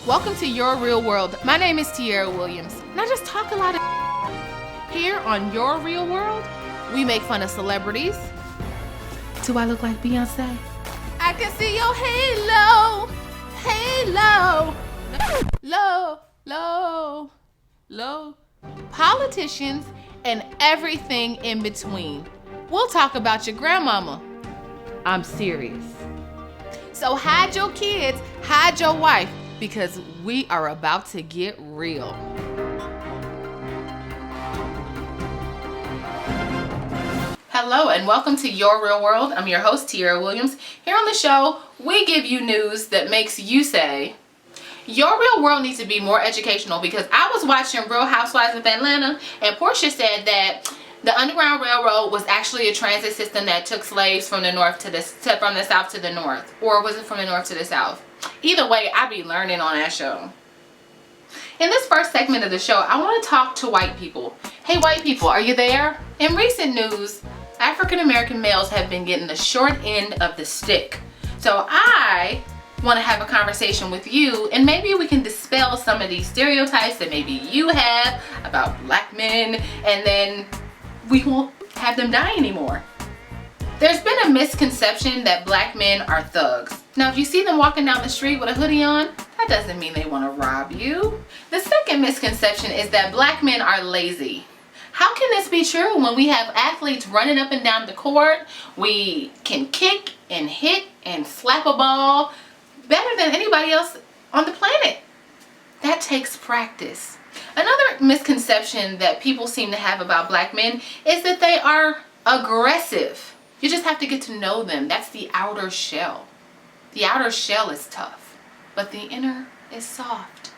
Welcome to Your Real World. My name is Tiara Williams, and I just talk a lot of here on Your Real World. We make fun of celebrities. Do I look like Beyonce? I can see your halo, halo, low, low, low. Politicians and everything in between. We'll talk about your grandmama. I'm serious. So hide your kids, hide your wife, because we are about to get real. Hello and welcome to Your Real World. I'm your host, Tiara Williams. Here on the show, we give you news that makes you say, Your Real World needs to be more educational, because I was watching Real Housewives of Atlanta and Portia said that the Underground Railroad was actually a transit system that took slaves from the north to from the south to the north. Or was it from the north to the south? Either way, I be learning on that show. In this first segment of the show, I want to talk to white people. Hey white people, are you there? In recent news, African American males have been getting the short end of the stick. So I want to have a conversation with you, and maybe we can dispel some of these stereotypes that maybe you have about black men, and then we won't have them die anymore. There's been a misconception that black men are thugs. Now, if you see them walking down the street with a hoodie on, that doesn't mean they want to rob you. The second misconception is that black men are lazy. How can this be true when we have athletes running up and down the court? We can kick and hit and slap a ball better than anybody else on the planet. That takes practice. Another misconception that people seem to have about black men is that they are aggressive. You just have to get to know them. That's the outer shell. The outer shell is tough, but the inner is soft.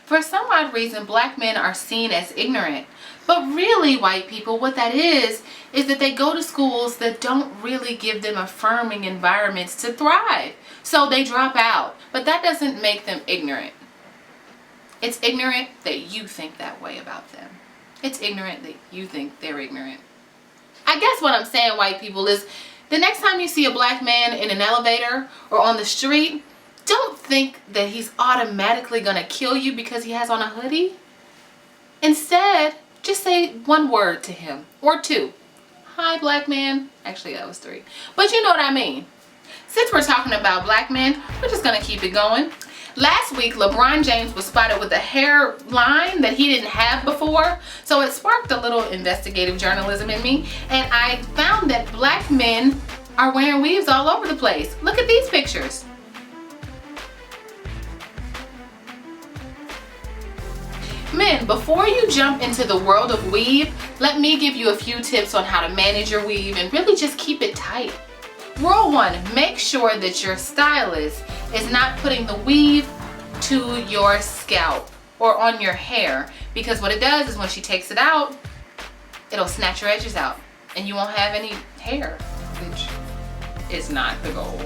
For some odd reason, black men are seen as ignorant. But really, white people, what that is that they go to schools that don't really give them affirming environments to thrive. So they drop out. But that doesn't make them ignorant. It's ignorant that you think that way about them. It's ignorant that you think they're ignorant. I guess what I'm saying, white people, is the next time you see a black man in an elevator or on the street, don't think that he's automatically going to kill you because he has on a hoodie. Instead, just say one word to him, or two. Hi, black man. Actually, that was three. But you know what I mean. Since we're talking about black men, we're just going to keep it going. Last week, LeBron James was spotted with a hairline that he didn't have before. So it sparked a little investigative journalism in me. And I found that black men are wearing weaves all over the place. Look at these pictures. Men, before you jump into the world of weave, let me give you a few tips on how to manage your weave and really just keep it tight. Rule 1, make sure that your stylist is not putting the weave to your scalp or on your hair, because what it does is when she takes it out, it'll snatch your edges out and you won't have any hair, which is not the goal.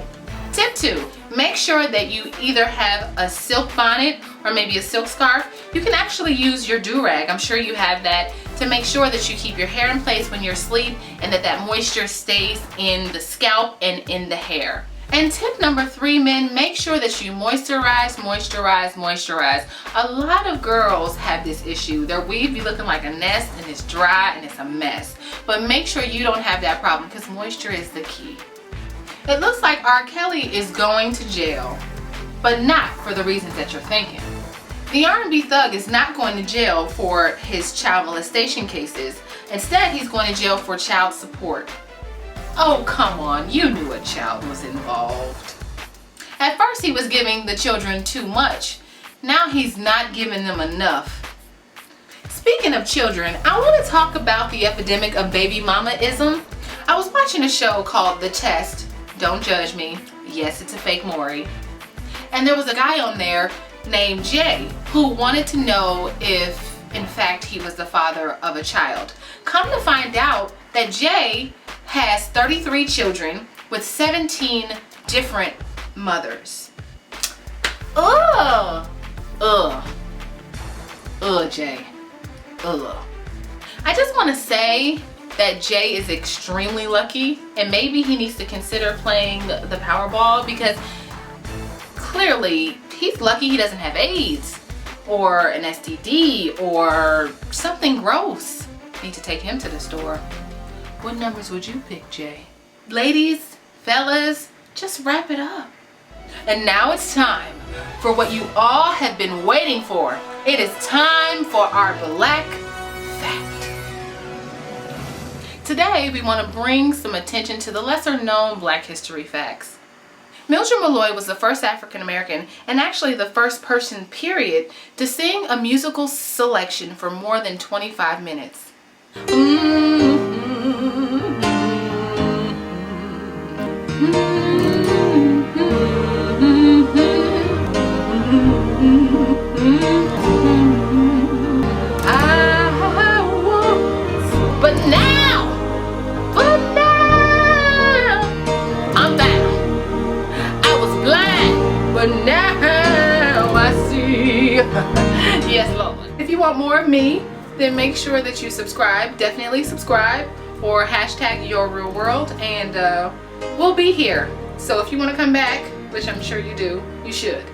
Tip 2, make sure that you either have a silk bonnet or maybe a silk scarf. You can actually use your do-rag, I'm sure you have that, to make sure that you keep your hair in place when you're asleep and that moisture stays in the scalp and in the hair. And tip number 3, men, make sure that you moisturize, moisturize, moisturize. A lot of girls have this issue. Their weave be looking like a nest and it's dry and it's a mess. But make sure you don't have that problem, because moisture is the key. It looks like R.Kelly is going to jail, but not for the reasons that you're thinking. The R&B thug is not going to jail for his child molestation cases. Instead, he's going to jail for child support. Oh, come on, you knew a child was involved. At first, he was giving the children too much. Now he's not giving them enough. Speaking of children, I want to talk about the epidemic of baby mama-ism. I was watching a show called The Test. Don't judge me. Yes, it's a fake Maury. And there was a guy on there named Jay who wanted to know if, in fact, he was the father of a child. Come to find out that Jay has 33 children with 17 different mothers. Ugh. Jay. I just want to say that Jay is extremely lucky, and maybe he needs to consider playing the Powerball, because clearly he's lucky he doesn't have AIDS or an STD or something gross. Need to take him to the store. What numbers would you pick, Jay? Ladies, fellas, just wrap it up. And now it's time for what you all have been waiting for. It is time for our Black Fact. Today we want to bring some attention to the lesser known Black history facts. Mildred Malloy was the first African American and actually the first person, period, to sing a musical selection for more than 25 minutes. But now I see. Yes, Lord. If you want more of me, then make sure that you subscribe. Definitely subscribe, or hashtag Your Real World, and we'll be here. So if you want to come back, which I'm sure you do, you should.